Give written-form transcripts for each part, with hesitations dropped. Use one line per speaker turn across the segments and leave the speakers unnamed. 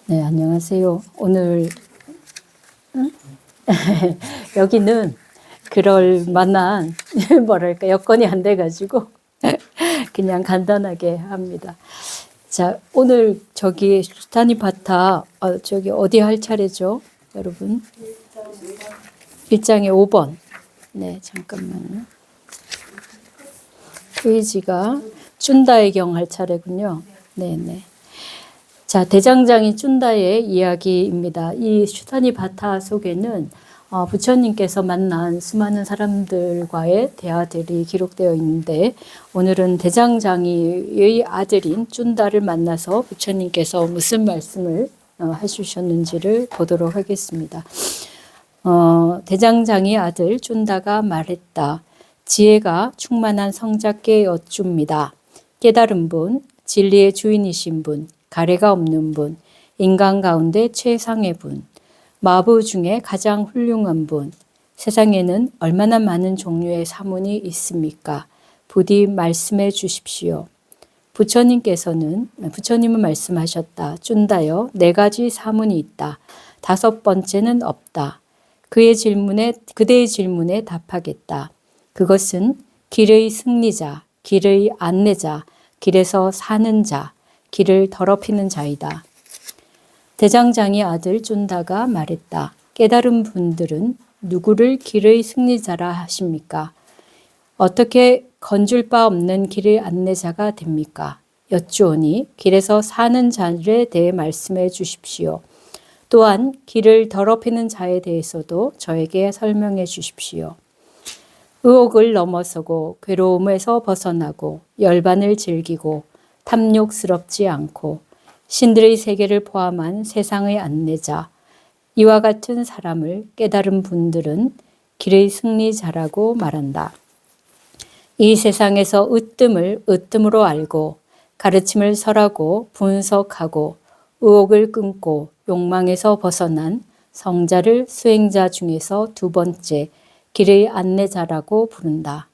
네, 안녕하세요. 오늘 여기는 그럴 만한 뭐랄까 여건이 안 돼가지고 그냥 간단하게 합니다. 자, 오늘 저기 스타니바타 저기 어디 할 차례죠, 여러분? 1장의 5번. 네, 잠깐만요. 페이지가 쭌다의 경 할 차례군요. 네, 네. 자, 대장장이 쭌다의 이야기입니다. 이 슈타니바타 속에는 부처님께서 만난 수많은 사람들과의 대화들이 기록되어 있는데, 오늘은 대장장이의 아들인 쭌다를 만나서 부처님께서 무슨 말씀을 해주셨는지를 보도록 하겠습니다. 대장장이 아들 쭌다가 말했다. 지혜가 충만한 성자께 여쭙니다. 깨달은 분, 진리의 주인이신 분, 가래가 없는 분, 인간 가운데 최상의 분, 마부 중에 가장 훌륭한 분, 세상에는 얼마나 많은 종류의 사문이 있습니까? 부디 말씀해 주십시오. 부처님은 말씀하셨다. 쭌다여, 4가지 사문이 있다. 5번째는 없다. 그대의 질문에 답하겠다. 그것은 길의 승리자, 길의 안내자, 길에서 사는 자, 길을 더럽히는 자이다. 대장장이 아들 쭌다가 말했다. 깨달은 분들은 누구를 길의 승리자라 하십니까? 어떻게 건줄 바 없는 길의 안내자가 됩니까? 여쭈오니 길에서 사는 자에 대해 말씀해 주십시오. 또한 길을 더럽히는 자에 대해서도 저에게 설명해 주십시오. 의욕을 넘어서고 괴로움에서 벗어나고 열반을 즐기고 탐욕스럽지 않고 신들의 세계를 포함한 세상의 안내자, 이와 같은 사람을 깨달은 분들은 길의 승리자라고 말한다. 이 세상에서 으뜸을 으뜸으로 알고 가르침을 설하고 분석하고 의욕을 끊고 욕망에서 벗어난 성자를 수행자 중에서 2번째 길의 안내자라고 부른다.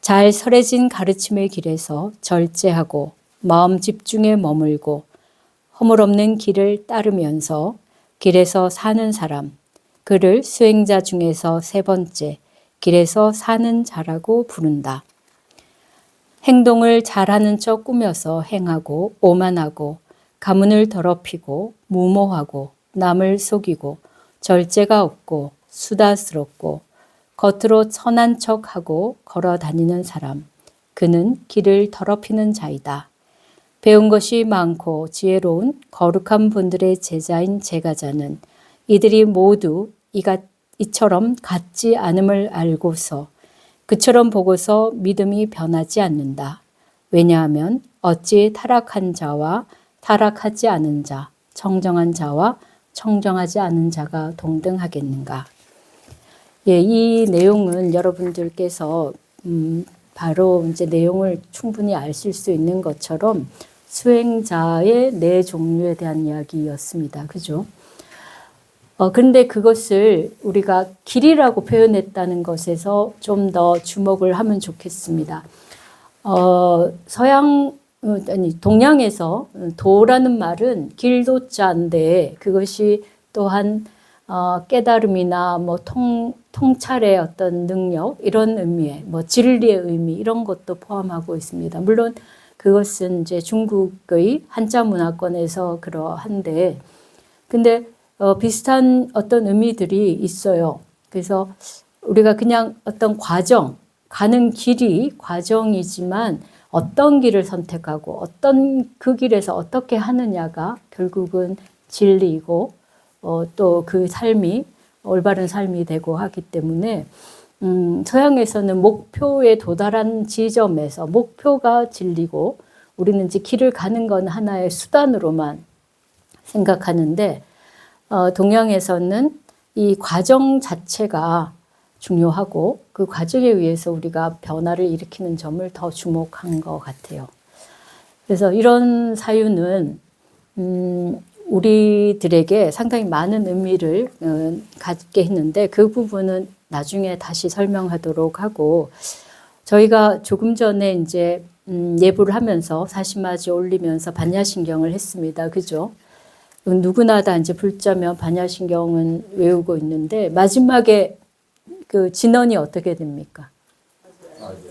잘 설해진 가르침의 길에서 절제하고 마음 집중에 머물고 허물없는 길을 따르면서 길에서 사는 사람, 그를 수행자 중에서 3번째 길에서 사는 자라고 부른다. 행동을 잘하는 척 꾸며서 행하고 오만하고 가문을 더럽히고 무모하고 남을 속이고 절제가 없고 수다스럽고 겉으로 선한 척하고 걸어 다니는 사람, 그는 길을 더럽히는 자이다. 배운 것이 많고 지혜로운 거룩한 분들의 제자인 제가자는 이들이 모두 이처럼 같지 않음을 알고서 그처럼 보고서 믿음이 변하지 않는다. 왜냐하면 어찌 타락한 자와 타락하지 않은 자, 청정한 자와 청정하지 않은 자가 동등하겠는가. 예, 이 내용은 여러분들께서 바로 이제 내용을 충분히 아실 수 있는 것처럼 수행자의 4종류에 대한 이야기였습니다. 그죠? 그런데 그것을 우리가 길이라고 표현했다는 것에서 좀 더 주목을 하면 좋겠습니다. 동양에서 도라는 말은 길도자인데 그것이 또한 깨달음이나 뭐 통찰의 어떤 능력 이런 의미의 뭐 진리의 의미 이런 것도 포함하고 있습니다. 물론 그것은 이제 중국의 한자 문화권에서 그러한데 근데 비슷한 어떤 의미들이 있어요. 그래서 우리가 그냥 어떤 과정, 가는 길이 과정이지만 어떤 길을 선택하고 어떤 그 길에서 어떻게 하느냐가 결국은 진리이고 또 그 삶이 올바른 삶이 되고 하기 때문에 서양에서는 목표에 도달한 지점에서 목표가 진리고 우리는 이제 길을 가는 건 하나의 수단으로만 생각하는데 동양에서는 이 과정 자체가 중요하고 그 과정에 의해서 우리가 변화를 일으키는 점을 더 주목한 것 같아요. 그래서 이런 사유는 우리들에게 상당히 많은 의미를 갖게 했는데 그 부분은 나중에 다시 설명하도록 하고 저희가 조금 전에 이제 예불을 하면서 사시마지 올리면서 반야신경을 했습니다. 그죠? 누구나 다 이제 불자면 반야신경은 외우고 있는데 마지막에 그 진언이 어떻게 됩니까?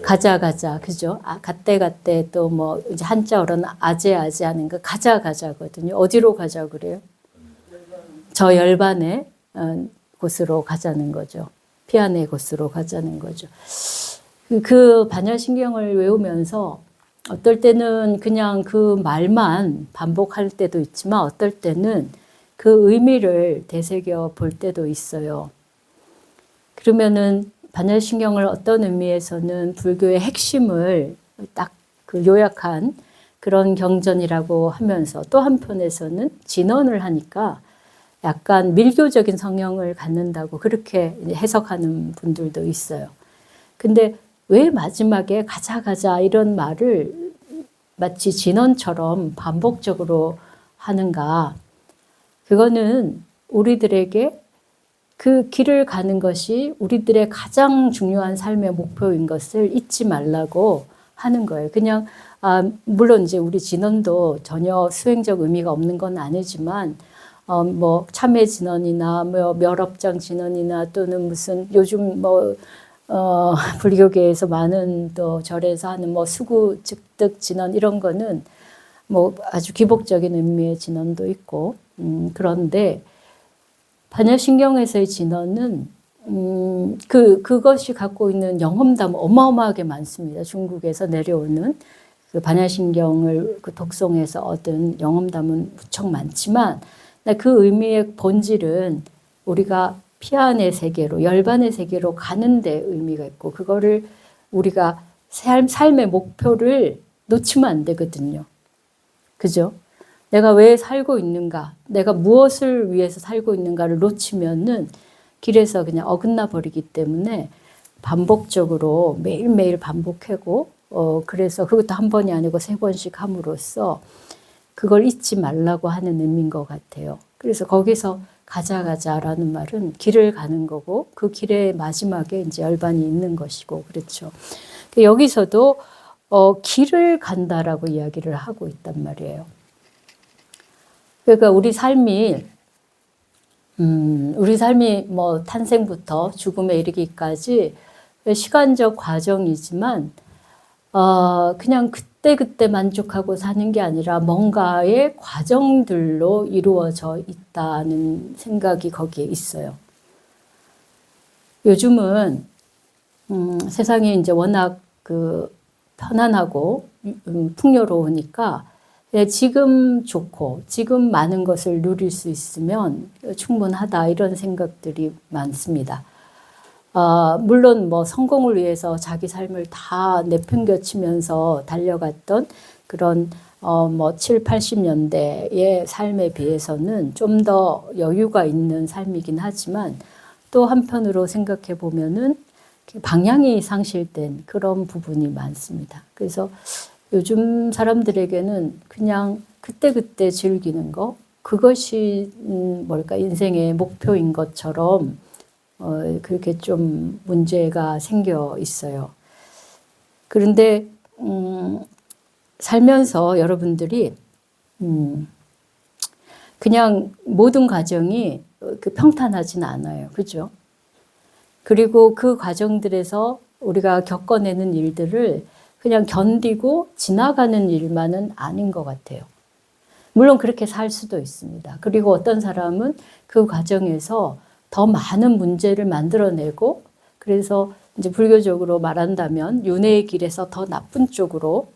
가자 가자 그죠? 갓대 갓대 또 뭐 이제 한자어로는 아제 아제 하는 거 가자 가자거든요. 어디로 가자 그래요? 저 열반의 곳으로 가자는 거죠. 피안의 곳으로 가자는 거죠. 그 반야신경을 외우면서 어떨 때는 그냥 그 말만 반복할 때도 있지만 어떨 때는 그 의미를 되새겨 볼 때도 있어요. 그러면은 반야신경을 어떤 의미에서는 불교의 핵심을 딱 그 요약한 그런 경전이라고 하면서 또 한편에서는 진언을 하니까 약간 밀교적인 성향을 갖는다고 그렇게 해석하는 분들도 있어요. 근데 왜 마지막에 가자 가자 이런 말을 마치 진언처럼 반복적으로 하는가? 그거는 우리들에게 그 길을 가는 것이 우리들의 가장 중요한 삶의 목표인 것을 잊지 말라고 하는 거예요. 그냥 물론 이제 우리 진언도 전혀 수행적 의미가 없는 건 아니지만 뭐 참회 진언이나 뭐 멸업장 진언이나 또는 무슨 요즘 뭐 불교계에서 많은 또 절에서 하는 뭐 수구 즉득 진언 이런 거는 뭐 아주 기복적인 의미의 진언도 있고 그런데 반야신경에서의 진언은 그것이 갖고 있는 영험담 어마어마하게 많습니다. 중국에서 내려오는 그 반야신경을 그 독송에서 얻은 영험담은 무척 많지만 그 의미의 본질은 우리가 피안의 세계로 열반의 세계로 가는 데 의미가 있고 그거를 우리가 삶의 목표를 놓치면 안 되거든요. 그죠? 내가 왜 살고 있는가, 내가 무엇을 위해서 살고 있는가를 놓치면은 길에서 그냥 어긋나 버리기 때문에 반복적으로 매일매일 반복하고 그래서 그것도 한 번이 아니고 3번씩 함으로써 그걸 잊지 말라고 하는 의미인 것 같아요. 그래서 거기서 가자 가자라는 말은 길을 가는 거고 그 길의 마지막에 이제 열반이 있는 것이고 그렇죠. 여기서도 길을 간다라고 이야기를 하고 있단 말이에요. 그러니까 우리 삶이 뭐 탄생부터 죽음에 이르기까지 시간적 과정이지만 그냥 그때 만족하고 사는 게 아니라 뭔가의 과정들로 이루어져 있다는 생각이 거기에 있어요. 요즘은 세상이 이제 워낙 그 편안하고 풍요로우니까 지금 좋고 지금 많은 것을 누릴 수 있으면 충분하다 이런 생각들이 많습니다. 물론 뭐 성공을 위해서 자기 삶을 다 내팽겨치면서 달려갔던 그런 뭐 7, 80년대의 삶에 비해서는 좀 더 여유가 있는 삶이긴 하지만 또 한편으로 생각해 보면은 방향이 상실된 그런 부분이 많습니다. 그래서 요즘 사람들에게는 그냥 그때그때 즐기는 거 그것이 뭘까 인생의 목표인 것처럼 그렇게 좀 문제가 생겨 있어요. 그런데 살면서 여러분들이 그냥 모든 과정이 그 평탄하진 않아요. 그죠? 그리고 그 과정들에서 우리가 겪어내는 일들을 그냥 견디고 지나가는 일만은 아닌 것 같아요. 물론 그렇게 살 수도 있습니다. 그리고 어떤 사람은 그 과정에서 더 많은 문제를 만들어내고 그래서 이제 불교적으로 말한다면 윤회의 길에서 더 나쁜 쪽으로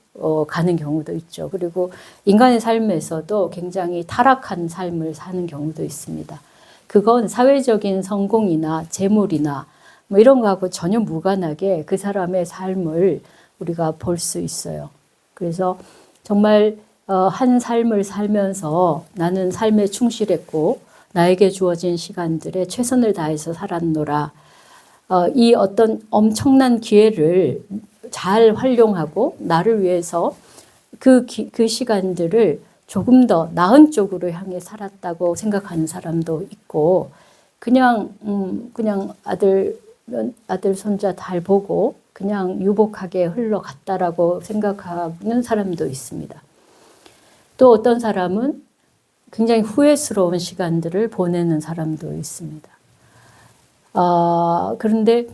가는 경우도 있죠. 그리고 인간의 삶에서도 굉장히 타락한 삶을 사는 경우도 있습니다. 그건 사회적인 성공이나 재물이나 뭐 이런 거하고 전혀 무관하게 그 사람의 삶을 우리가 볼 수 있어요. 그래서 정말 한 삶을 살면서 나는 삶에 충실했고 나에게 주어진 시간들에 최선을 다해서 살았노라. 이 어떤 엄청난 기회를 잘 활용하고 나를 위해서 그 시간들을 조금 더 나은 쪽으로 향해 살았다고 생각하는 사람도 있고 그냥 아들 손자 잘 보고 그냥 유복하게 흘러갔다라고 생각하는 사람도 있습니다. 또 어떤 사람은 굉장히 후회스러운 시간들을 보내는 사람도 있습니다. 그런데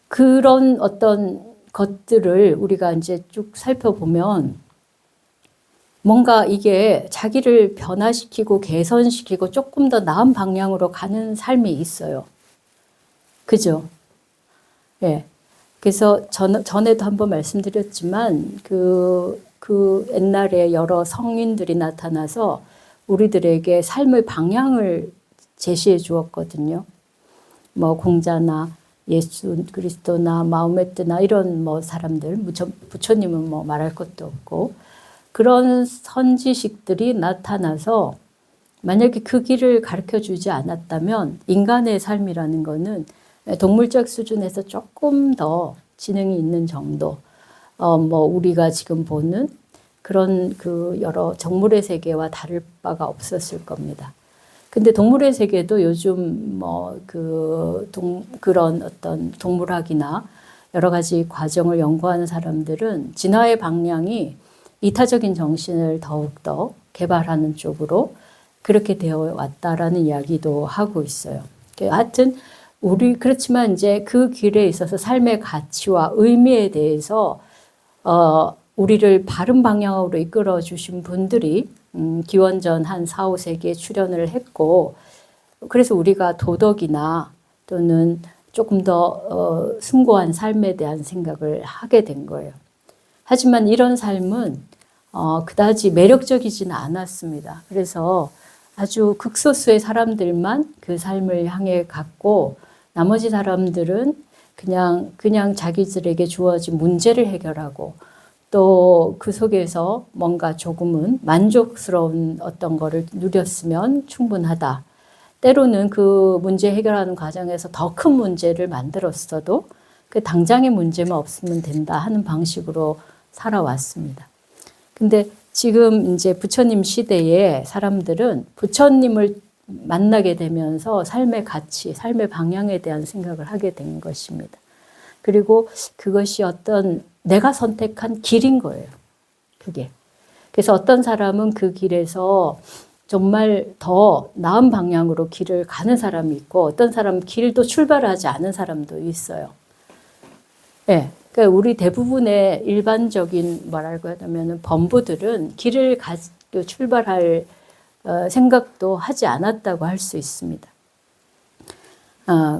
그런 어떤 것들을 우리가 이제 쭉 살펴보면 뭔가 이게 자기를 변화시키고 개선시키고 조금 더 나은 방향으로 가는 삶이 있어요. 그죠? 예. 그래서 전에도 한번 말씀드렸지만 그 옛날에 여러 성인들이 나타나서 우리들에게 삶의 방향을 제시해 주었거든요. 뭐 공자나 예수 그리스도나 마호메트나 이런 뭐 사람들, 부처님은 뭐 말할 것도 없고 그런 선지식들이 나타나서 만약에 그 길을 가르쳐 주지 않았다면 인간의 삶이라는 거는 동물적 수준에서 조금 더 지능이 있는 정도, 뭐 우리가 지금 보는 그런 그 여러 정물의 세계와 다를 바가 없었을 겁니다. 근데 동물의 세계도 요즘 뭐 그런 어떤 동물학이나 여러 가지 과정을 연구하는 사람들은 진화의 방향이 이타적인 정신을 더욱더 개발하는 쪽으로 그렇게 되어 왔다라는 이야기도 하고 있어요. 하여튼 그렇지만 이제 그 길에 있어서 삶의 가치와 의미에 대해서 우리를 바른 방향으로 이끌어 주신 분들이 기원전 한 4, 5세기에 출현을 했고, 그래서 우리가 도덕이나 또는 조금 더 숭고한 삶에 대한 생각을 하게 된 거예요. 하지만 이런 삶은 그다지 매력적이지는 않았습니다. 그래서 아주 극소수의 사람들만 그 삶을 향해 갔고 나머지 사람들은 그냥 자기들에게 주어진 문제를 해결하고 또 그 속에서 뭔가 조금은 만족스러운 어떤 거를 누렸으면 충분하다. 때로는 그 문제 해결하는 과정에서 더 큰 문제를 만들었어도 그 당장의 문제만 없으면 된다 하는 방식으로 살아왔습니다. 근데 지금 이제 부처님 시대에 사람들은 부처님을 만나게 되면서 삶의 가치, 삶의 방향에 대한 생각을 하게 된 것입니다. 그리고 그것이 어떤 내가 선택한 길인 거예요. 그게. 그래서 어떤 사람은 그 길에서 정말 더 나은 방향으로 길을 가는 사람이 있고 어떤 사람은 길도 출발하지 않은 사람도 있어요. 네. 그러니까 우리 대부분의 일반적인 뭐라고 하냐면 범부들은 길을 출발할 생각도 하지 않았다고 할 수 있습니다.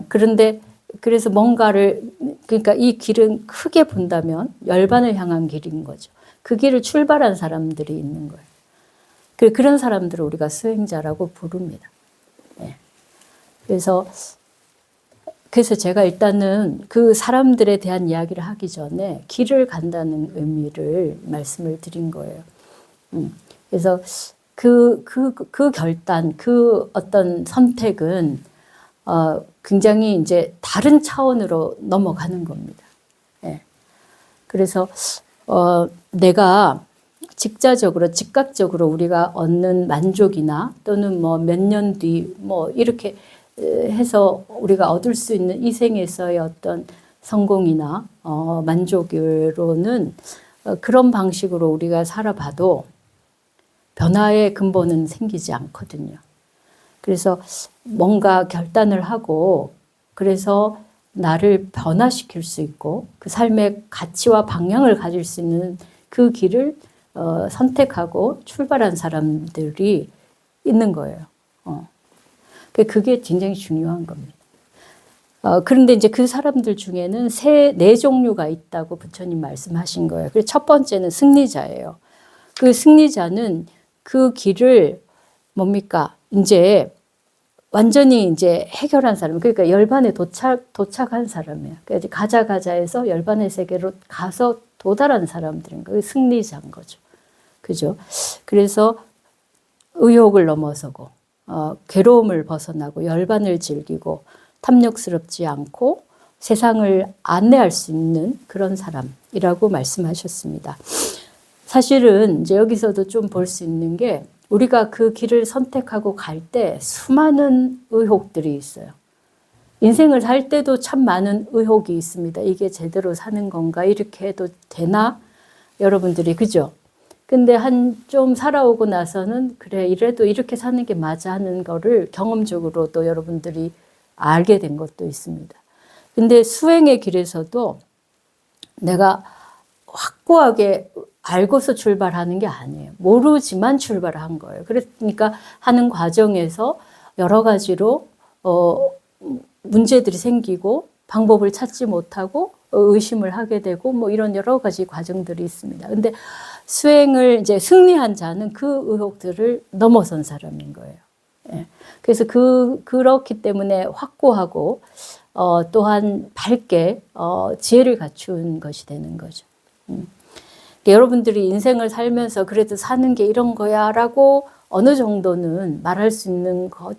그런데 그래서 그러니까 이 길은 크게 본다면 열반을 향한 길인 거죠. 그 길을 출발한 사람들이 있는 거예요. 그런 사람들을 우리가 수행자라고 부릅니다. 네. 그래서 제가 일단은 그 사람들에 대한 이야기를 하기 전에 길을 간다는 의미를 말씀을 드린 거예요. 그래서 그 결단, 그 어떤 선택은 굉장히 이제 다른 차원으로 넘어가는 겁니다. 예. 그래서 내가 즉각적으로 우리가 얻는 만족이나 또는 뭐 몇 년 뒤 뭐 이렇게 해서 우리가 얻을 수 있는 이 생에서의 어떤 성공이나 만족으로는 그런 방식으로 우리가 살아봐도 변화의 근본은 생기지 않거든요. 그래서 뭔가 결단을 하고 그래서 나를 변화시킬 수 있고 그 삶의 가치와 방향을 가질 수 있는 그 길을 선택하고 출발한 사람들이 있는 거예요. 그게 굉장히 중요한 겁니다. 그런데 이제 그 사람들 중에는 네 종류가 있다고 부처님 말씀하신 거예요. 그래서 첫 번째는 승리자예요. 그 승리자는 그 길을 뭡니까? 이제 완전히 이제 해결한 사람, 그러니까 열반에 도착한 사람이에요. 그러니까 가자해서 열반의 세계로 가서 도달한 사람들인 거예요. 승리자인 거죠. 그죠? 그래서 의욕을 넘어서고, 괴로움을 벗어나고, 열반을 즐기고, 탐욕스럽지 않고, 세상을 안내할 수 있는 그런 사람이라고 말씀하셨습니다. 사실은 이제 여기서도 좀 볼 수 있는 게, 우리가 그 길을 선택하고 갈 때 수많은 의혹들이 있어요. 인생을 살 때도 참 많은 의혹이 있습니다. 이게 제대로 사는 건가? 이렇게 해도 되나? 여러분들이, 그죠? 근데 좀 살아오고 나서는 그래 이래도 이렇게 사는 게 맞아 하는 거를 경험적으로 또 여러분들이 알게 된 것도 있습니다. 근데 수행의 길에서도 내가 확고하게 알고서 출발하는 게 아니에요. 모르지만 출발한 거예요. 그러니까 하는 과정에서 여러 가지로 문제들이 생기고 방법을 찾지 못하고 의심을 하게 되고 뭐 이런 여러 가지 과정들이 있습니다. 근데 수행을 이제 승리한 자는 그 의혹들을 넘어선 사람인 거예요. 예. 그래서 그렇기 때문에 확고하고 또한 밝게 지혜를 갖춘 것이 되는 거죠. 여러분들이 인생을 살면서 그래도 사는 게 이런 거야 라고 어느 정도는 말할 수 있는 것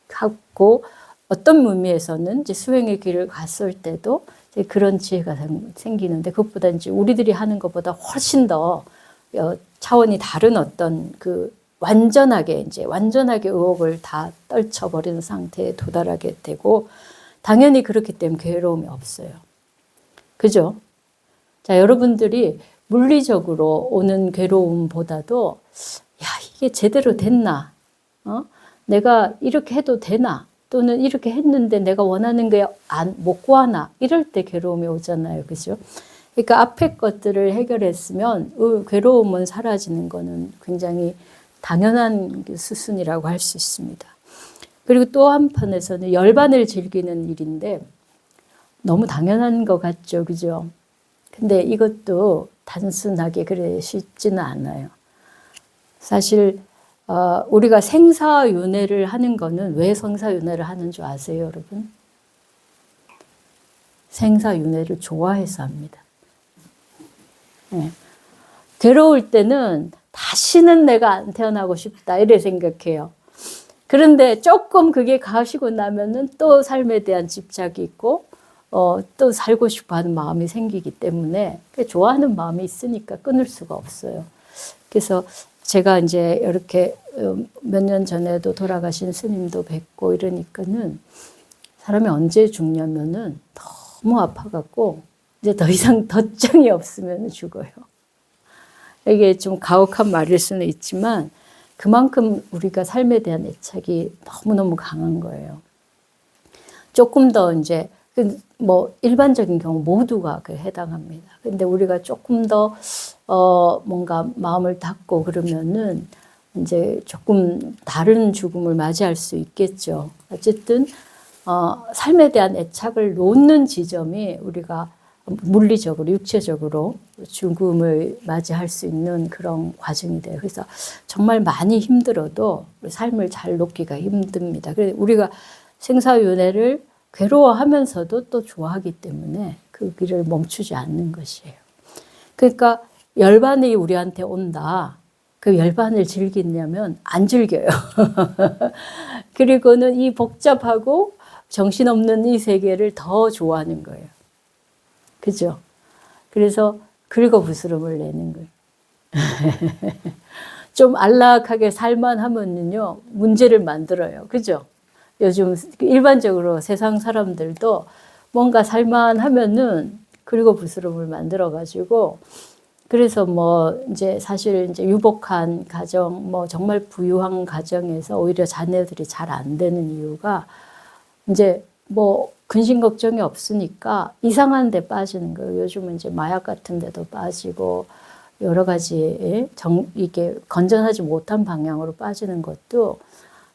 같고 어떤 의미에서는 이제 수행의 길을 갔을 때도 이제 그런 지혜가 생기는데 그것보다 이제 우리들이 하는 것보다 훨씬 더 차원이 다른 어떤 완전하게 의혹을 다 떨쳐버리는 상태에 도달하게 되고 당연히 그렇기 때문에 괴로움이 없어요. 그죠? 자, 여러분들이 물리적으로 오는 괴로움보다도 야, 이게 제대로 됐나? 내가 이렇게 해도 되나? 또는 이렇게 했는데 내가 원하는 게 못 구하나? 이럴 때 괴로움이 오잖아요. 그죠? 그러니까 앞에 것들을 해결했으면 괴로움은 사라지는 거는 굉장히 당연한 수순이라고 할 수 있습니다. 그리고 또 한편에서는 열반을 즐기는 일인데 너무 당연한 것 같죠. 그죠? 근데 이것도 단순하게 그래 쉽지는 않아요. 사실 우리가 생사윤회를 하는 거는 왜 생사윤회를 하는 줄 아세요, 여러분? 생사윤회를 좋아해서 합니다. 네. 괴로울 때는 다시는 내가 안 태어나고 싶다 이래 생각해요. 그런데 조금 그게 가시고 나면은 또 삶에 대한 집착이 있고 또 살고 싶어 하는 마음이 생기기 때문에 좋아하는 마음이 있으니까 끊을 수가 없어요. 그래서 제가 이제 이렇게 몇 년 전에도 돌아가신 스님도 뵙고 이러니까는 사람이 언제 죽냐면은 너무 아파갖고 이제 더 이상 덧정이 없으면 죽어요. 이게 좀 가혹한 말일 수는 있지만 그만큼 우리가 삶에 대한 애착이 너무너무 강한 거예요. 조금 더 이제 뭐 일반적인 경우 모두가 해당합니다. 근데 우리가 조금 더 뭔가 마음을 닫고 그러면은 이제 조금 다른 죽음을 맞이할 수 있겠죠. 어쨌든 삶에 대한 애착을 놓는 지점이 우리가 물리적으로 육체적으로 죽음을 맞이할 수 있는 그런 과정이 돼요. 그래서 정말 많이 힘들어도 삶을 잘 놓기가 힘듭니다. 그래서 우리가 생사윤회를 괴로워하면서도 또 좋아하기 때문에 그 길을 멈추지 않는 것이에요. 그러니까 열반이 우리한테 온다. 그 열반을 즐기냐면 안 즐겨요. 그리고는 이 복잡하고 정신없는 이 세계를 더 좋아하는 거예요. 그죠? 그래서 긁어부스럼을 내는 거예요. 좀 안락하게 살만 하면요, 문제를 만들어요. 그죠? 요즘 일반적으로 세상 사람들도 뭔가 살만 하면은 긁어부스럼을 만들어가지고, 그래서 뭐 이제 사실 이제 유복한 가정, 뭐 정말 부유한 가정에서 오히려 자녀들이 잘 안 되는 이유가 이제 뭐 근심 걱정이 없으니까 이상한 데 빠지는 거예요. 요즘은 이제 마약 같은 데도 빠지고 여러 가지 이게 건전하지 못한 방향으로 빠지는 것도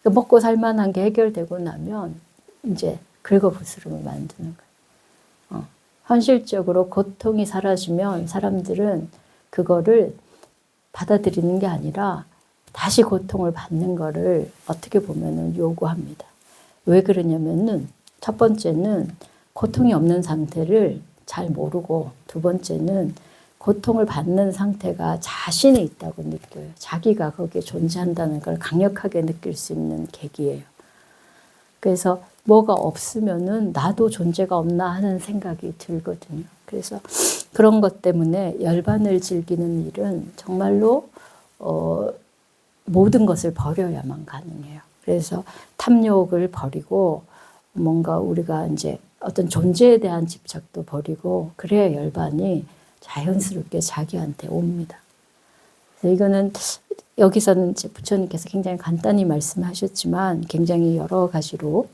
먹고 살만한 게 해결되고 나면 이제 긁어부스럼을 만드는 거예요. 현실적으로 고통이 사라지면 사람들은 그거를 받아들이는 게 아니라 다시 고통을 받는 거를 어떻게 보면은 요구합니다. 왜 그러냐면은 첫 번째는 고통이 없는 상태를 잘 모르고 두 번째는 고통을 받는 상태가 자신이 있다고 느껴요. 자기가 거기에 존재한다는 걸 강력하게 느낄 수 있는 계기예요. 그래서 뭐가 없으면은 나도 존재가 없나 하는 생각이 들거든요. 그래서 그런 것 때문에 열반을 즐기는 일은 정말로 모든 것을 버려야만 가능해요. 그래서 탐욕을 버리고 뭔가 우리가 이제 어떤 존재에 대한 집착도 버리고 그래야 열반이 자연스럽게 자기한테 옵니다. 그래서 이거는 여기서는 이제 부처님께서 굉장히 간단히 말씀하셨지만 굉장히 여러 가지로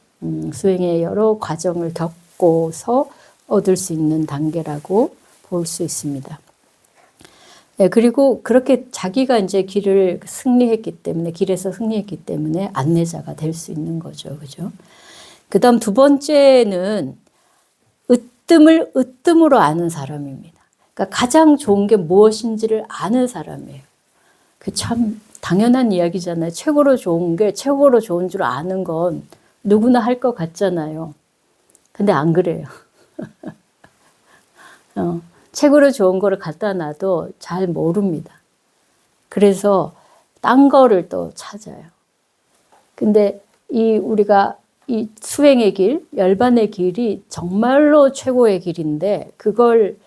수행의 여러 과정을 겪고서 얻을 수 있는 단계라고 볼 수 있습니다. 네, 그리고 그렇게 자기가 이제 길을 승리했기 때문에, 길에서 승리했기 때문에 안내자가 될 수 있는 거죠. 그죠? 그 다음 두 번째는 으뜸을 으뜸으로 아는 사람입니다. 그러니까 가장 좋은 게 무엇인지를 아는 사람이에요. 그 참 당연한 이야기잖아요. 최고로 좋은 게 최고로 좋은 줄 아는 건 누구나 할 것 같잖아요. 근데 안 그래요. 최고로 좋은 거를 갖다 놔도 잘 모릅니다. 그래서 딴 거를 또 찾아요. 근데 우리가 이 수행의 길, 열반의 길이 정말로 최고의 길인데 그걸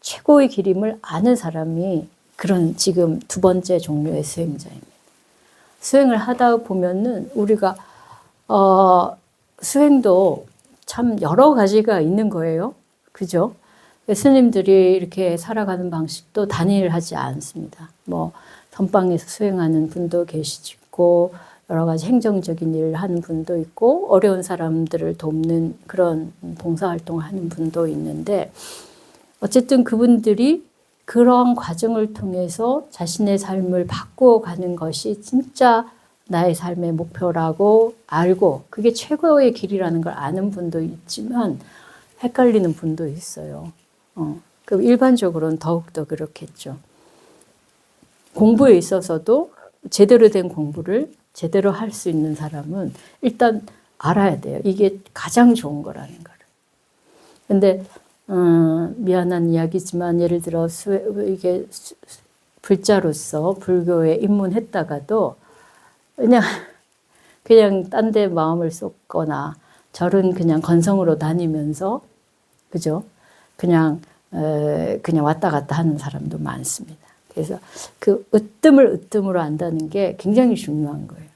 최고의 길임을 아는 사람이 그런 지금 두 번째 종류의 수행자입니다. 수행을 하다 보면은 우리가 수행도 참 여러 가지가 있는 거예요. 그죠? 스님들이 이렇게 살아가는 방식도 단일하지 않습니다. 뭐 선방에서 수행하는 분도 계시고 여러 가지 행정적인 일을 하는 분도 있고 어려운 사람들을 돕는 그런 봉사활동을 하는 분도 있는데 어쨌든 그분들이 그러한 과정을 통해서 자신의 삶을 바꾸어가는 것이 진짜 나의 삶의 목표라고 알고 그게 최고의 길이라는 걸 아는 분도 있지만 헷갈리는 분도 있어요. 그 일반적으로는 더욱더 그렇겠죠. 공부에 있어서도 제대로 된 공부를 제대로 할 수 있는 사람은 일단 알아야 돼요. 이게 가장 좋은 거라는 거를. 근데 미안한 이야기지만 예를 들어 이게 불자로서 불교에 입문했다가도 그냥 딴 데 마음을 쏟거나 절은 그냥 건성으로 다니면서 그죠? 그냥 왔다 갔다 하는 사람도 많습니다. 그래서 그 으뜸으로 안다는 게 굉장히 중요한 거예요.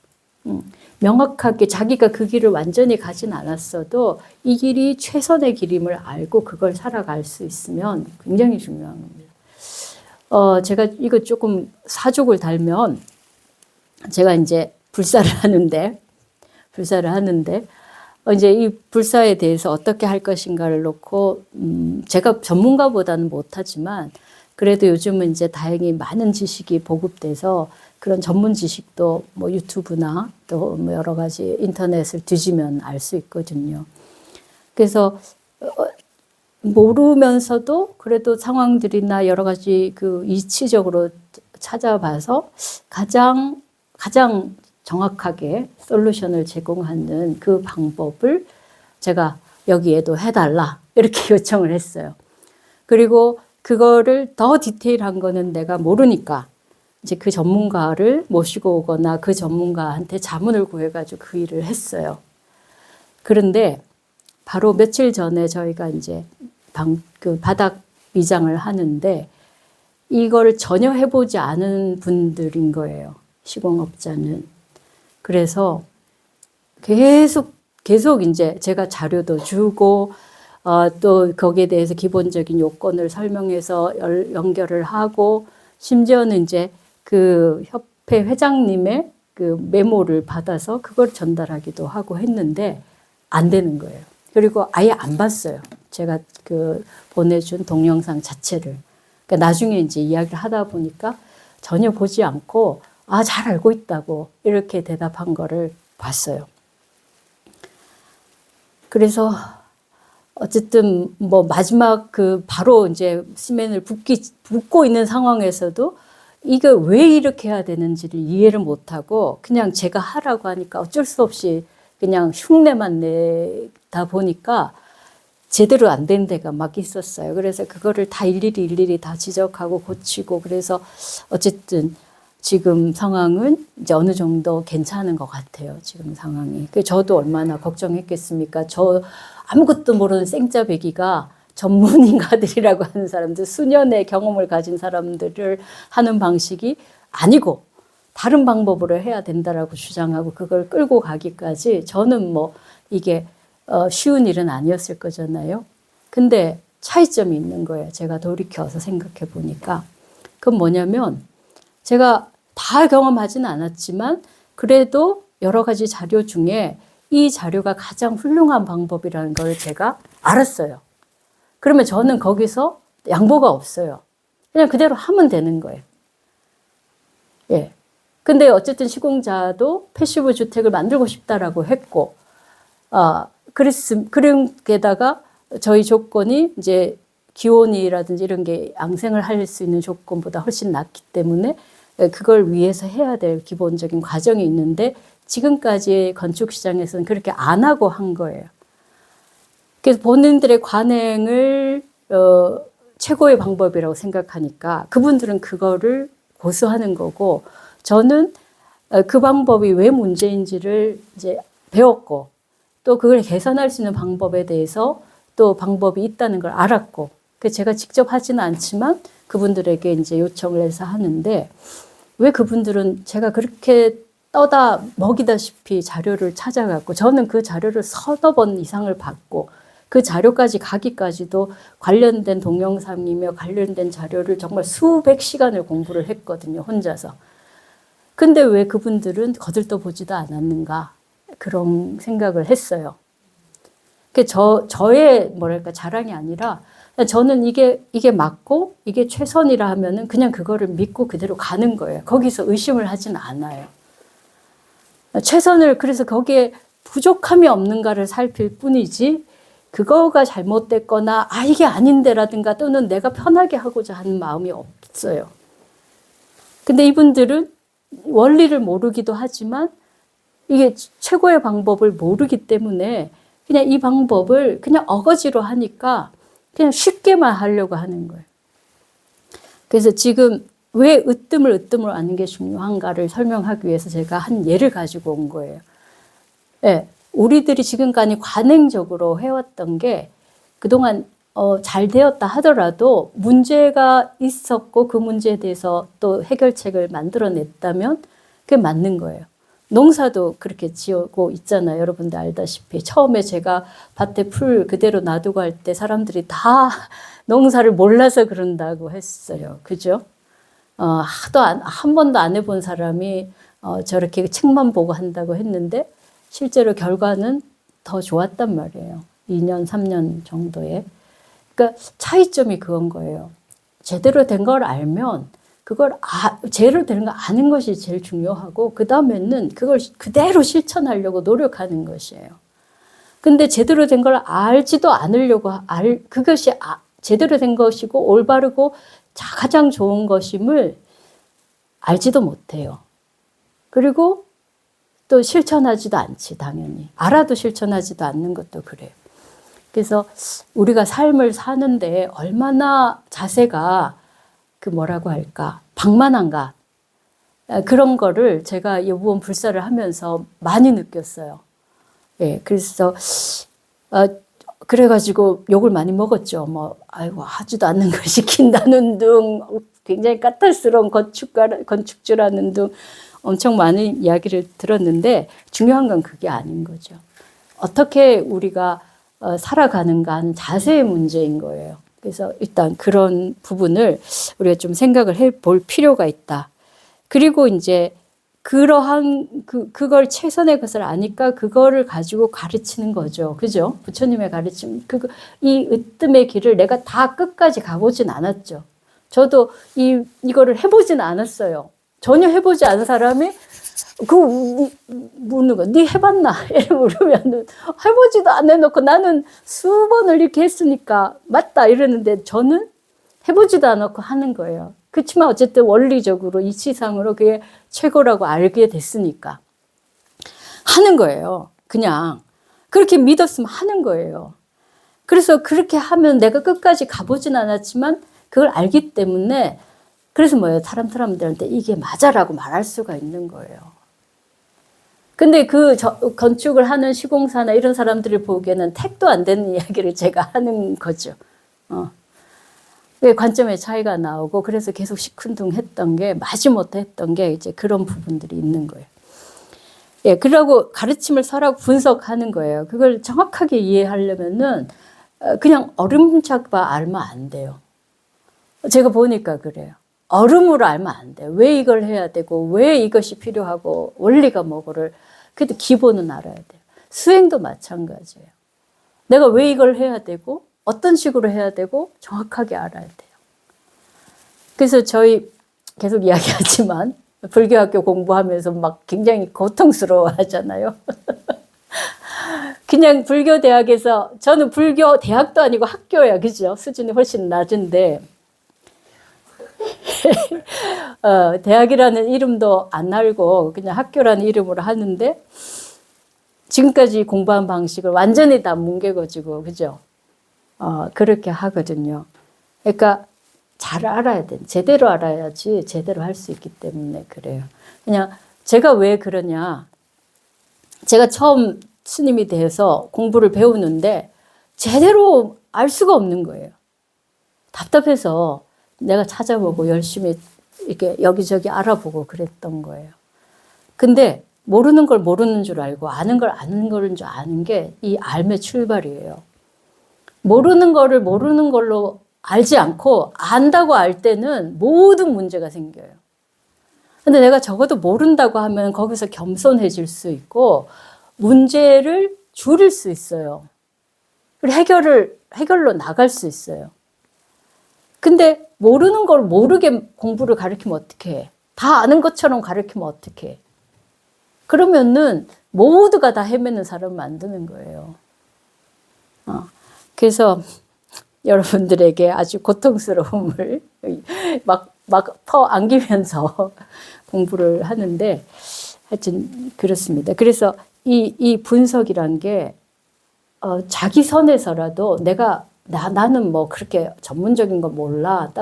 명확하게 자기가 그 길을 완전히 가진 않았어도 이 길이 최선의 길임을 알고 그걸 살아갈 수 있으면 굉장히 중요한 겁니다. 제가 이거 조금 사족을 달면 제가 이제 불사를 하는데 이제 이 불사에 대해서 어떻게 할 것인가를 놓고 제가 전문가보다는 못하지만 그래도 요즘은 이제 다행히 많은 지식이 보급돼서 그런 전문 지식도 뭐 유튜브나 또 뭐 여러 가지 인터넷을 뒤지면 알 수 있거든요. 그래서 모르면서도 그래도 상황들이나 여러 가지 그 이치적으로 찾아봐서 가장 정확하게 솔루션을 제공하는 그 방법을 제가 여기에도 해달라 이렇게 요청을 했어요. 그리고 그거를 더 디테일한 거는 내가 모르니까 이제 그 전문가를 모시고 오거나 그 전문가한테 자문을 구해가지고 그 일을 했어요. 그런데 바로 며칠 전에 저희가 이제 그 바닥 미장을 하는데 이걸 전혀 해보지 않은 분들인 거예요. 시공업자는. 그래서 계속 이제 제가 자료도 주고 또 거기에 대해서 기본적인 요건을 설명해서 연결을 하고 심지어는 이제 그 협회 회장님의 그 메모를 받아서 그걸 전달하기도 하고 했는데 안 되는 거예요. 그리고 아예 안 봤어요. 제가 그 보내준 동영상 자체를. 그러니까 나중에 이제 이야기를 하다 보니까 전혀 보지 않고 잘 알고 있다고 이렇게 대답한 거를 봤어요. 그래서 어쨌든 뭐 마지막 그 바로 이제 시멘을 붓고 있는 상황에서도 이거 왜 이렇게 해야 되는지를 이해를 못하고 그냥 제가 하라고 하니까 어쩔 수 없이 그냥 흉내만 내다 보니까 제대로 안 된 데가 막 있었어요. 그래서 그거를 다 일일이 다 지적하고 고치고 그래서 어쨌든 지금 상황은 이제 어느 정도 괜찮은 것 같아요. 지금 상황이. 저도 얼마나 걱정했겠습니까? 저 아무것도 모르는 생짜배기가 전문인가들이라고 하는 사람들, 수년의 경험을 가진 사람들을 하는 방식이 아니고 다른 방법으로 해야 된다라고 주장하고 그걸 끌고 가기까지 저는 뭐 이게 쉬운 일은 아니었을 거잖아요. 근데 차이점이 있는 거예요. 제가 돌이켜서 생각해 보니까. 그건 뭐냐면 제가 다 경험하지는 않았지만 그래도 여러 가지 자료 중에 이 자료가 가장 훌륭한 방법이라는 걸 제가 알았어요. 그러면 저는 거기서 양보가 없어요. 그냥 그대로 하면 되는 거예요. 예. 근데 어쨌든 시공자도 패시브 주택을 만들고 싶다라고 했고, 그런 게다가 저희 조건이 이제 기온이라든지 이런 게 양생을 할 수 있는 조건보다 훨씬 낮기 때문에 그걸 위해서 해야 될 기본적인 과정이 있는데 지금까지 건축 시장에서는 그렇게 안 하고 한 거예요. 그래서 본인들의 관행을 최고의 방법이라고 생각하니까 그분들은 그거를 고수하는 거고 저는 그 방법이 왜 문제인지를 이제 배웠고 또 그걸 개선할 수 있는 방법에 대해서 또 방법이 있다는 걸 알았고 그래서 제가 직접 하지는 않지만 그분들에게 이제 요청을 해서 하는데 왜 그분들은 제가 그렇게 떠다 먹이다시피 자료를 찾아갔고 저는 그 자료를 서너 번 이상을 받고 그 자료까지 가기까지도 관련된 동영상이며 관련된 자료를 정말 수백 시간을 공부를 했거든요. 혼자서. 근데 왜 그분들은 거들떠보지도 않았는가 그런 생각을 했어요. 저의 뭐랄까 자랑이 아니라 저는 이게 맞고 이게 최선이라 하면은 그냥 그거를 믿고 그대로 가는 거예요. 거기서 의심을 하진 않아요. 최선을 그래서 거기에 부족함이 없는가를 살필 뿐이지 그거가 잘못됐거나 이게 아닌데라든가 또는 내가 편하게 하고자 하는 마음이 없어요. 근데 이분들은 원리를 모르기도 하지만 이게 최고의 방법을 모르기 때문에 그냥 이 방법을 그냥 어거지로 하니까 그냥 쉽게만 하려고 하는 거예요. 그래서 지금 왜 으뜸을 아는 게 중요한가를 설명하기 위해서 제가 한 예를 가지고 온 거예요. 예, 우리들이 지금까지 관행적으로 해왔던 게 그동안 잘 되었다 하더라도 문제가 있었고 그 문제에 대해서 또 해결책을 만들어냈다면 그게 맞는 거예요. 농사도 그렇게 지어고 있잖아요. 여러분들 알다시피 처음에 제가 밭에 풀 그대로 놔두고 할 때 사람들이 다 농사를 몰라서 그런다고 했어요. 그죠? 한 번도 안 해본 사람이 저렇게 책만 보고 한다고 했는데 실제로 결과는 더 좋았단 말이에요. 2년, 3년 정도에. 그러니까 차이점이 그건 거예요. 제대로 된 걸 알면 그걸 제대로 되는 거 아는 것이 제일 중요하고 그 다음에는 그걸 그대로 실천하려고 노력하는 것이에요. 근데 제대로 된 걸 알지도 않으려고 그것이 제대로 된 것이고 올바르고 가장 좋은 것임을 알지도 못해요. 그리고 또 실천하지도 않지 당연히. 알아도 실천하지도 않는 것도 그래요. 그래서 우리가 삶을 사는데 얼마나 자세가 뭐라고 할까 방만한가 그런 거를 제가 이번 불사를 하면서 많이 느꼈어요. 예, 그래서 그래가지고 욕을 많이 먹었죠. 아이고 하지도 않는 걸 시킨다는 등 굉장히 까탈스러운 건축주라는 등 엄청 많은 이야기를 들었는데 중요한 건 그게 아닌 거죠. 어떻게 우리가 살아가는가 하는 자세의 문제인 거예요. 그래서 일단 그런 부분을 우리가 좀 생각을 해볼 필요가 있다. 그리고 이제 그러한 그걸 최선의 것을 아니까 그거를 가지고 가르치는 거죠. 그죠? 부처님의 가르침. 이 으뜸의 길을 내가 다 끝까지 가보진 않았죠. 저도 이거를 해보진 않았어요. 전혀 해보지 않은 사람이 묻는 거, 네 해봤나? 이렇게 물으면은 해보지도 안 해놓고 나는 수번을 이렇게 했으니까 맞다 이러는데 저는 해보지도 않았고 하는 거예요. 그렇지만 어쨌든 원리적으로 이치상으로 그게 최고라고 알게 됐으니까 하는 거예요. 그냥 그렇게 믿었으면 하는 거예요. 그래서 그렇게 하면 내가 끝까지 가보진 않았지만 그걸 알기 때문에 그래서 뭐예요? 사람들한테 이게 맞아라고 말할 수가 있는 거예요. 근데 건축을 하는 시공사나 이런 사람들이 보기에는 택도 안 되는 이야기를 제가 하는 거죠. 관점의 차이가 나오고 그래서 계속 시큰둥했던 게 마지못해 했던 게 이제 그런 부분들이 있는 거예요. 예, 그러고 가르침을 서라고 분석하는 거예요. 그걸 정확하게 이해하려면은 그냥 어림잡아 알면 안 돼요. 제가 보니까 그래요. 얼음으로 알면 안 돼. 왜 이걸 해야 되고 왜 이것이 필요하고 원리가 뭐고를 그래도 기본은 알아야 돼요. 수행도 마찬가지예요. 내가 왜 이걸 해야 되고 어떤 식으로 해야 되고 정확하게 알아야 돼요. 그래서 저희 계속 이야기하지만 불교학교 공부하면서 막 굉장히 고통스러워 하잖아요. 그냥 불교 대학에서 저는 불교 대학도 아니고 학교야, 그죠? 수준이 훨씬 낮은데 대학이라는 이름도 안 알고 그냥 학교라는 이름으로 하는데 지금까지 공부한 방식을 완전히 다 뭉개가지고, 그죠? 그렇게 하거든요. 그러니까 잘 알아야 돼. 제대로 알아야지 제대로 할 수 있기 때문에 그래요. 그냥 제가 왜 그러냐. 제가 처음 스님이 돼서 공부를 배우는데 제대로 알 수가 없는 거예요. 답답해서 내가 찾아보고 열심히 이렇게 여기저기 알아보고 그랬던 거예요. 근데 모르는 걸 모르는 줄 알고 아는 걸 아는 거인 줄 아는 게 이 알의 출발이에요. 모르는 거를 모르는 걸로 알지 않고 안다고 알 때는 모든 문제가 생겨요. 근데 내가 적어도 모른다고 하면 거기서 겸손해질 수 있고 문제를 줄일 수 있어요. 그리고 해결로 나갈 수 있어요. 근데 모르는 걸 모르게 공부를 가르치면 어떡해? 해? 다 아는 것처럼 가르치면 어떡해? 해? 그러면은 모두가 다 헤매는 사람을 만드는 거예요. 그래서 여러분들에게 아주 고통스러움을 막 안기면서 공부를 하는데 하여튼 그렇습니다. 그래서 이 분석이란 게 자기 선에서라도 나는 뭐 그렇게 전문적인 거 몰라.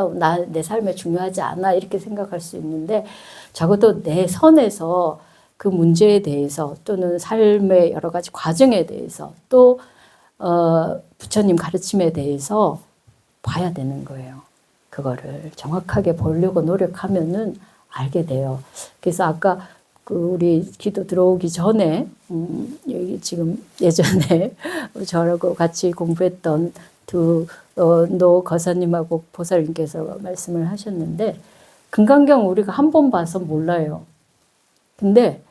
내 삶에 중요하지 않아. 이렇게 생각할 수 있는데 적어도 내 선에서 그 문제에 대해서 또는 삶의 여러 가지 과정에 대해서 또 부처님 가르침에 대해서 봐야 되는 거예요. 그거를 정확하게 보려고 노력하면은 알게 돼요. 그래서 아까 우리 기도 들어오기 전에 여기 지금 예전에 저하고 같이 공부했던 노 거사님하고 보살님께서 말씀을 하셨는데 금강경 우리가 한 번 봐서 몰라요. 근데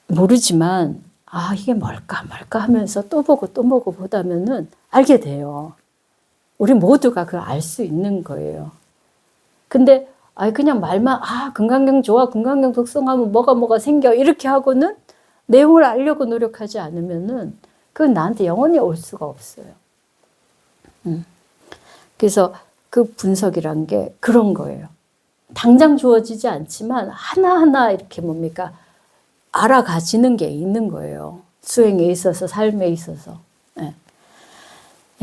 모르지만 이게 뭘까 하면서 또 보고 보다면은 알게 돼요. 우리 모두가 그걸 알 수 있는 거예요. 근데 그냥 말만 금강경 좋아, 금강경 독송하면 뭐가 생겨 이렇게 하고는 내용을 알려고 노력하지 않으면은 그건 나한테 영원히 올 수가 없어요. 그래서 그 분석이란 게 그런 거예요. 당장 주어지지 않지만 하나하나 이렇게 알아가지는 게 있는 거예요. 수행에 있어서, 삶에 있어서.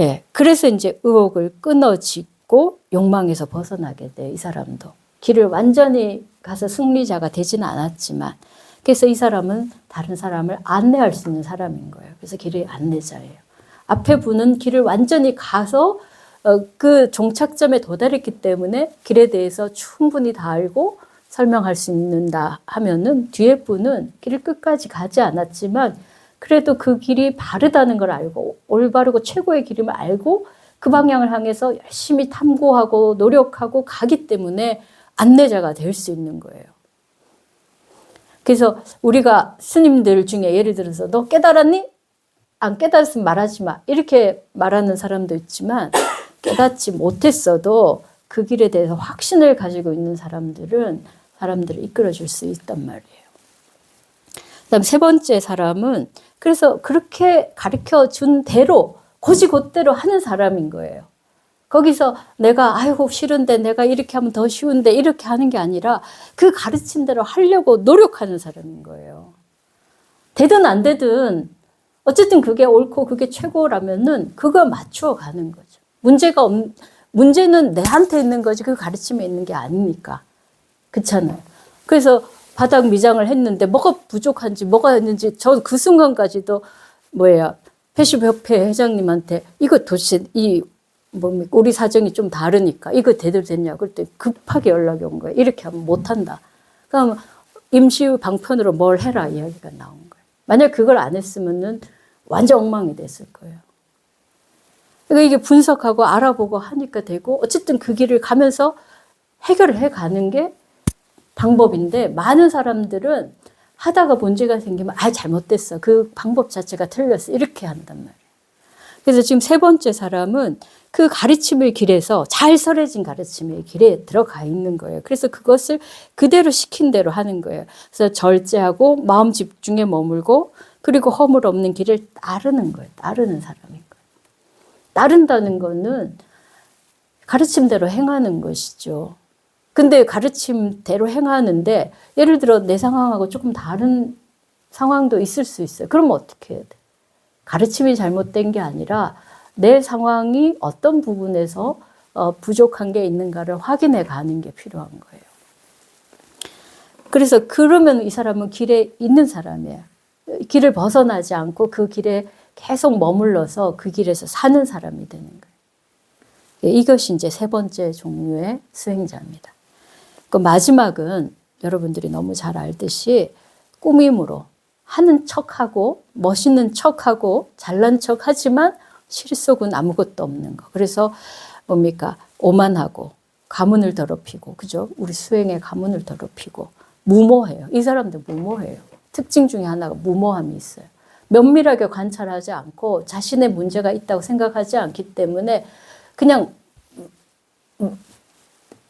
예. 그래서 이제 의욕을 끊어짓고 욕망에서 벗어나게 돼, 이 사람도. 길을 완전히 가서 승리자가 되지는 않았지만, 그래서 이 사람은 다른 사람을 안내할 수 있는 사람인 거예요. 그래서 길의 안내자예요. 앞에 분은 길을 완전히 가서 그 종착점에 도달했기 때문에 길에 대해서 충분히 다 알고 설명할 수 있는다 하면은 뒤에 분은 길을 끝까지 가지 않았지만 그래도 그 길이 바르다는 걸 알고 올바르고 최고의 길임을 알고 그 방향을 향해서 열심히 탐구하고 노력하고 가기 때문에 안내자가 될 수 있는 거예요. 그래서 우리가 스님들 중에 예를 들어서 너 깨달았니? 안 깨달았으면 말하지 마. 이렇게 말하는 사람도 있지만 깨닫지 못했어도 그 길에 대해서 확신을 가지고 있는 사람들을 이끌어줄 수 있단 말이에요. 그다음 세 번째 사람은 그래서 그렇게 가르쳐 준 대로 곧대로 하는 사람인 거예요. 거기서 내가 아이고 싫은데 내가 이렇게 하면 더 쉬운데 이렇게 하는 게 아니라 그 가르친 대로 하려고 노력하는 사람인 거예요. 되든 안 되든 어쨌든 그게 옳고 그게 최고라면은 그거 맞추어 가는 거죠. 문제는 내한테 있는 거지 그 가르침에 있는 게 아니니까. 그렇잖아요. 그래서 바닥 미장을 했는데 뭐가 부족한지 뭐가 했는지 저 그 순간까지도 패시브협회 회장님한테 이거 도대체 우리 사정이 좀 다르니까 이거 제대로 됐냐 그랬더니 급하게 연락이 온 거예요. 이렇게 하면 못한다. 그럼 임시 방편으로 뭘 해라 이야기가 나온 거예요. 만약 그걸 안 했으면은 완전 엉망이 됐을 거예요. 그러니까 이게 분석하고 알아보고 하니까 되고 어쨌든 그 길을 가면서 해결을 해가는 게 방법인데 많은 사람들은 하다가 문제가 생기면 잘못됐어. 그 방법 자체가 틀렸어. 이렇게 한단 말이에요. 그래서 지금 세 번째 사람은 그 가르침의 길에서 잘 설해진 가르침의 길에 들어가 있는 거예요. 그래서 그것을 그대로 시킨 대로 하는 거예요. 그래서 절제하고 마음 집중에 머물고 그리고 허물 없는 길을 따르는 거예요. 따르는 사람인 거예요. 따른다는 거는 가르침대로 행하는 것이죠. 근데 가르침대로 행하는데 예를 들어 내 상황하고 조금 다른 상황도 있을 수 있어요. 그러면 어떻게 해야 돼? 가르침이 잘못된 게 아니라 내 상황이 어떤 부분에서 부족한 게 있는가를 확인해 가는 게 필요한 거예요. 그래서 그러면 이 사람은 길에 있는 사람이에요. 길을 벗어나지 않고 그 길에 계속 머물러서 그 길에서 사는 사람이 되는 거예요. 이것이 이제 세 번째 종류의 수행자입니다. 그 마지막은 여러분들이 너무 잘 알듯이 꾸밈으로 하는 척하고 멋있는 척하고 잘난 척하지만 실속은 아무것도 없는 거. 그래서 뭡니까? 오만하고 가문을 더럽히고, 그죠? 우리 수행의 가문을 더럽히고 무모해요. 이 사람들 무모해요. 특징 중에 하나가 무모함이 있어요. 면밀하게 관찰하지 않고 자신의 문제가 있다고 생각하지 않기 때문에 그냥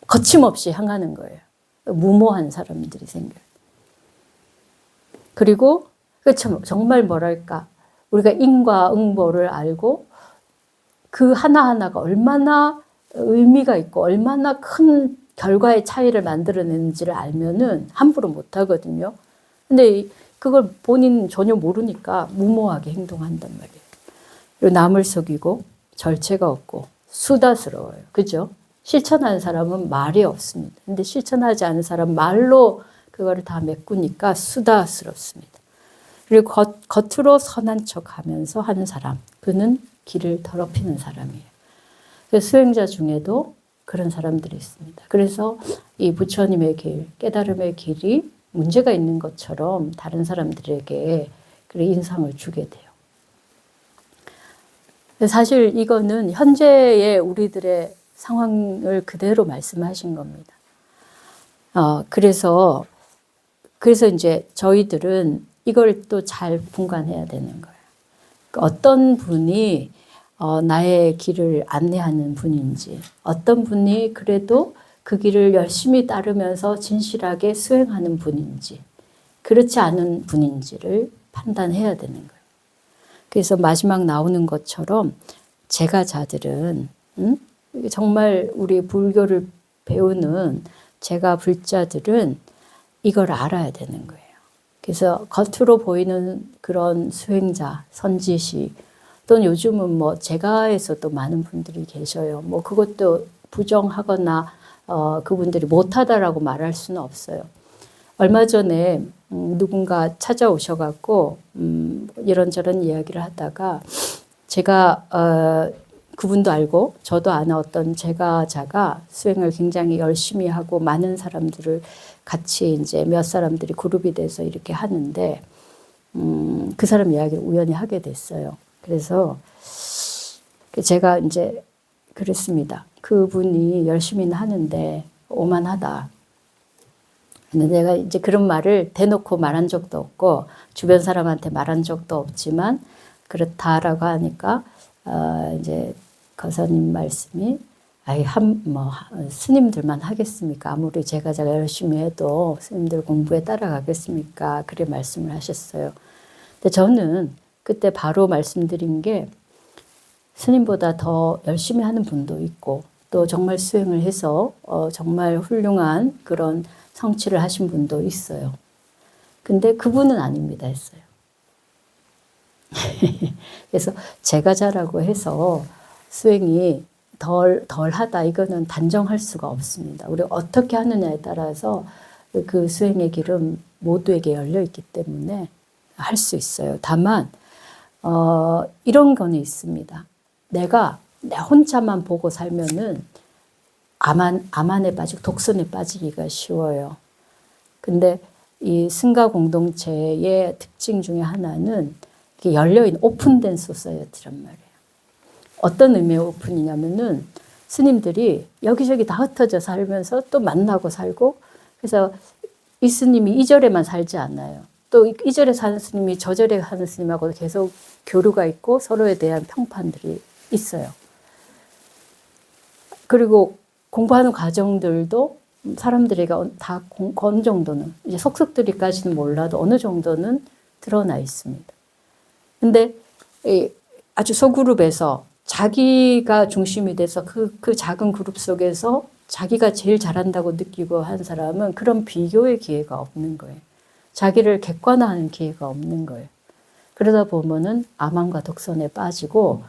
거침없이 향하는 거예요. 무모한 사람들이 생겨요. 그리고 정말 뭐랄까 우리가 인과응보를 알고 그 하나하나가 얼마나 의미가 있고 얼마나 큰 결과의 차이를 만들어내는지를 알면은 함부로 못하거든요. 근데 그걸 본인 전혀 모르니까 무모하게 행동한단 말이에요. 그리고 남을 속이고 절제가 없고 수다스러워요. 그죠? 실천하는 사람은 말이 없습니다. 근데 실천하지 않은 사람 말로 그거를 다 메꾸니까 수다스럽습니다. 그리고 겉으로 선한 척하면서 하는 사람, 그는 길을 더럽히는 사람이에요. 그래서 수행자 중에도 그런 사람들이 있습니다. 그래서 이 부처님의 길, 깨달음의 길이 문제가 있는 것처럼 다른 사람들에게 그 인상을 주게 돼요. 사실 이거는 현재의 우리들의 상황을 그대로 말씀하신 겁니다. 그래서 이제 저희들은 이걸 또 잘 분간해야 되는 거예요. 어떤 분이 나의 길을 안내하는 분인지, 어떤 분이 그래도 그 길을 열심히 따르면서 진실하게 수행하는 분인지, 그렇지 않은 분인지를 판단해야 되는 거예요. 그래서 마지막 나오는 것처럼 제가자들은 정말 우리 불교를 배우는 제가 불자들은 이걸 알아야 되는 거예요. 그래서 겉으로 보이는 그런 수행자, 선지시, 또는 요즘은 뭐 제가에서도 많은 분들이 계셔요. 뭐 그것도 부정하거나 그분들이 못하다라고 말할 수는 없어요. 얼마 전에 누군가 찾아오셔갖고 이런저런 이야기를 하다가 제가 그분도 알고 저도 아는 어떤 제가자가 수행을 굉장히 열심히 하고 많은 사람들을 같이 이제 몇 사람들이 그룹이 돼서 이렇게 하는데 그 사람 이야기를 우연히 하게 됐어요. 그래서 제가 이제 그랬습니다. 그분이 열심히는 하는데 오만하다. 근데 내가 이제 그런 말을 대놓고 말한 적도 없고 주변 사람한테 말한 적도 없지만 그렇다라고 하니까 이제 거사님 말씀이 스님들만 하겠습니까? 아무리 제가 열심히 해도 스님들 공부에 따라가겠습니까? 그렇게 말씀을 하셨어요. 근데 저는 그때 바로 말씀드린 게 스님보다 더 열심히 하는 분도 있고 또 정말 수행을 해서 정말 훌륭한 그런 성취를 하신 분도 있어요. 근데 그분은 아닙니다 했어요. 그래서 제가자라고 해서 수행이 덜하다 이거는 단정할 수가 없습니다. 우리가 어떻게 하느냐에 따라서 그 수행의 길은 모두에게 열려 있기 때문에 할 수 있어요. 다만 이런 거는 있습니다. 내가 내 혼자만 보고 살면은 암안에 빠지고 독선에 빠지기가 쉬워요. 근데 이 승가 공동체의 특징 중에 하나는 열려있는 오픈된 소사이어티란 말이에요. 어떤 의미의 오픈이냐면은 스님들이 여기저기 다 흩어져 살면서 또 만나고 살고, 그래서 이 스님이 이 절에만 살지 않아요. 또 이 절에 사는 스님이 저 절에 사는 스님하고 계속 교류가 있고 서로에 대한 평판들이 있어요. 그리고 공부하는 과정들도 사람들에게 다 어느 정도는, 이제 속속들이까지는 몰라도 어느 정도는 드러나 있습니다. 근데 아주 소그룹에서 자기가 중심이 돼서 그 작은 그룹 속에서 자기가 제일 잘한다고 느끼고 한 사람은 그런 비교의 기회가 없는 거예요. 자기를 객관화하는 기회가 없는 거예요. 그러다 보면은 암암과 독선에 빠지고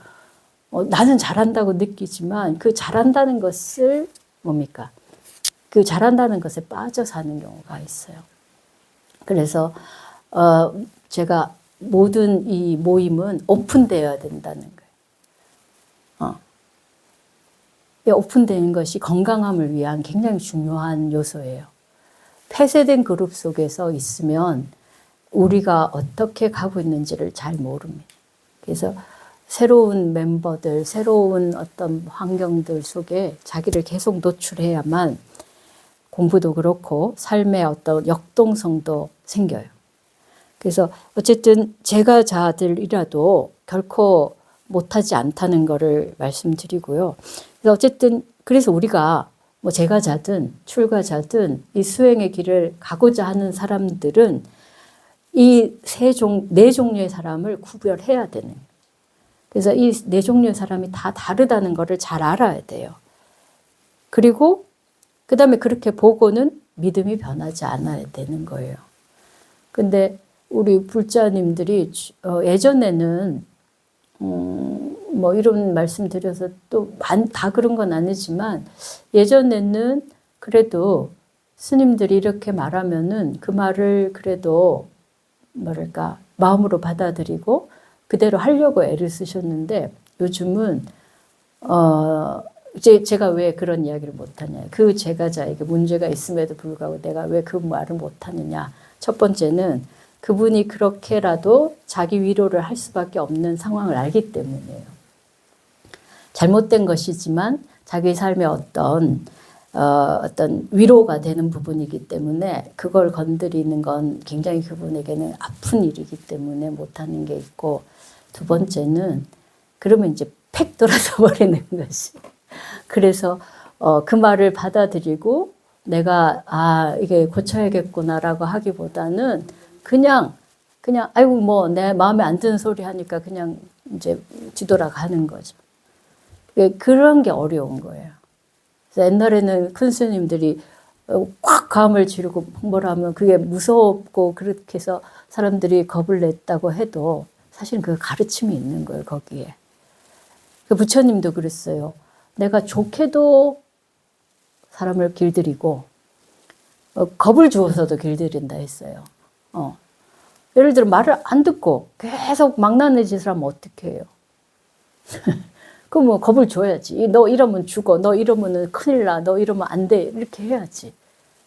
나는 잘한다고 느끼지만 그 잘한다는 것을 뭡니까? 그 잘한다는 것에 빠져 사는 경우가 있어요. 그래서 제가 모든 이 모임은 오픈되어야 된다는 거예요. 오픈되는 것이 건강함을 위한 굉장히 중요한 요소예요. 폐쇄된 그룹 속에서 있으면 우리가 어떻게 가고 있는지를 잘 모릅니다. 그래서 새로운 멤버들, 새로운 어떤 환경들 속에 자기를 계속 노출해야만 공부도 그렇고 삶의 어떤 역동성도 생겨요. 그래서 어쨌든 제가 자들이라도 결코 못하지 않다는 것을 말씀드리고요. 그래서 어쨌든 그래서 우리가 뭐 제가자든 출가자든 이 수행의 길을 가고자 하는 사람들은 이 네 종류의 사람을 구별해야 되는 거예요. 그래서 이 네 종류의 사람이 다 다르다는 것을 잘 알아야 돼요. 그리고 그 다음에 그렇게 보고는 믿음이 변하지 않아야 되는 거예요. 근데 우리 불자님들이 예전에는 뭐 이런 말씀 드려서 또 다 그런 건 아니지만 예전에는 그래도 스님들이 이렇게 말하면은 그 말을 그래도 뭐랄까 마음으로 받아들이고 그대로 하려고 애를 쓰셨는데 요즘은 제가 왜 그런 이야기를 못하냐. 그 제가자에게 문제가 있음에도 불구하고 내가 왜 그 말을 못하느냐. 첫 번째는 그분이 그렇게라도 자기 위로를 할 수밖에 없는 상황을 알기 때문이에요. 잘못된 것이지만 자기 삶의 어떤 위로가 되는 부분이기 때문에 그걸 건드리는 건 굉장히 그분에게는 아픈 일이기 때문에 못하는 게 있고, 두 번째는 그러면 이제 팩 돌아서 버리는 것이. 그래서 그 말을 받아들이고 내가 이게 고쳐야겠구나라고 하기보다는 그냥 아이고 뭐 내 마음에 안 드는 소리 하니까 그냥 이제 뒤돌아가는 거죠. 그런 게 어려운 거예요. 그래서 옛날에는 큰 스님들이 꽉 감을 지르고 홍보를 하면 그게 무섭고 그렇게 해서 사람들이 겁을 냈다고 해도 사실은 그 가르침이 있는 거예요, 거기에. 그 부처님도 그랬어요. 내가 좋게도 사람을 길들이고 겁을 주어서도 길들인다 했어요. 예를 들어 말을 안 듣고 계속 망나니 짓을 하면 어떻게 해요? 그럼 뭐 겁을 줘야지. 너 이러면 죽어. 너 이러면 큰일 나. 너 이러면 안 돼. 이렇게 해야지.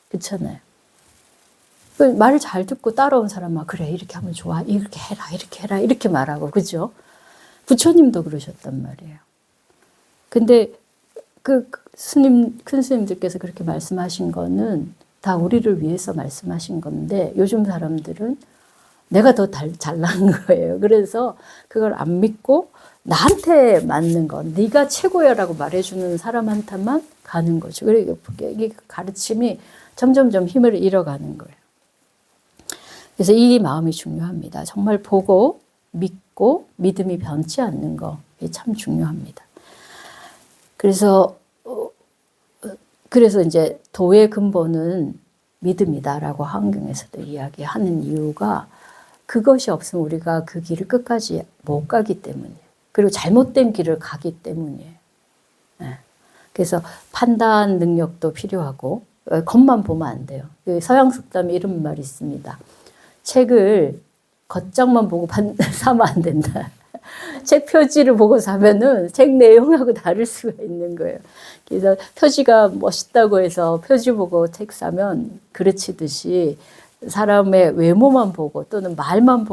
그렇잖아요. 말을 잘 듣고 따라온 사람은 그래 이렇게 하면 좋아. 이렇게 해라. 이렇게 해라. 이렇게 말하고. 그죠? 부처님도 그러셨단 말이에요. 근데 그 큰 스님들께서 그렇게 말씀하신 거는 다 우리를 위해서 말씀하신 건데 요즘 사람들은 내가 더 잘난 거예요. 그래서 그걸 안 믿고 나한테 맞는 거, 네가 최고야라고 말해주는 사람한테만 가는 거죠. 그리고 이 가르침이 점점점 힘을 잃어가는 거예요. 그래서 이 마음이 중요합니다. 정말 보고 믿고 믿음이 변치 않는 거, 이게 참 중요합니다. 그래서 이제 도의 근본은 믿음이다라고 환경에서도 이야기하는 이유가 그것이 없으면 우리가 그 길을 끝까지 못 가기 때문이에요. 그리고 잘못된 길을 가기 때문이에요. 그래서 판단 능력도 필요하고 겉만 보면 안 돼요. 서양 속담에 이런 말이 있습니다. 책을 겉장만 보고 사면 안 된다. 책 표지를 보고 사면은 책 내용하고 다를 수가 있는 거예요. 그래서 표지가 멋있다고 해서 표지 보고 책 사면 그르치듯이 사람의 외모만 보고 또는 말만 보고